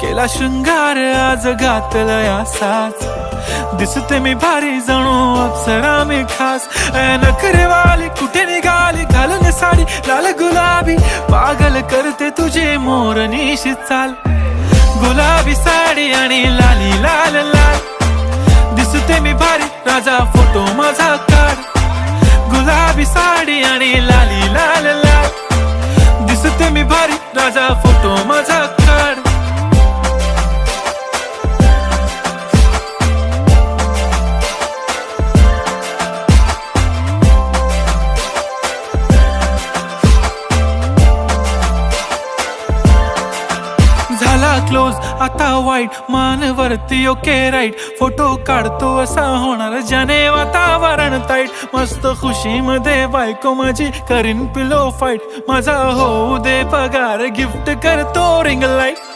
केला शृंगार आज घातलाय असाच, दिसते मी भारी जणू अप्सरा मी खास. नखरेवाली कुठे निघाली घालून साडी लाल गुलाबी, पागल करते तुझे मोरनीशी चाल. गुलाबी साडी आणि लाली लाल लाल, दिसते मी भारी राजा फोटो माझा काढ. गुलाबी साडी आणि लाली लाल लाल, दिसते मी भारी राजा फोटो माझा काढ. झाला क्लोज आता वाईट, मानवरती ओके राईट. फोटो काढतो असा होणार ज्याने वातावरण ताईट. मस्त खुशी मध्ये बायको माझी करीन पिलो फाईट. माझा होऊ दे पगार गिफ्ट करतो रिंग लाईट.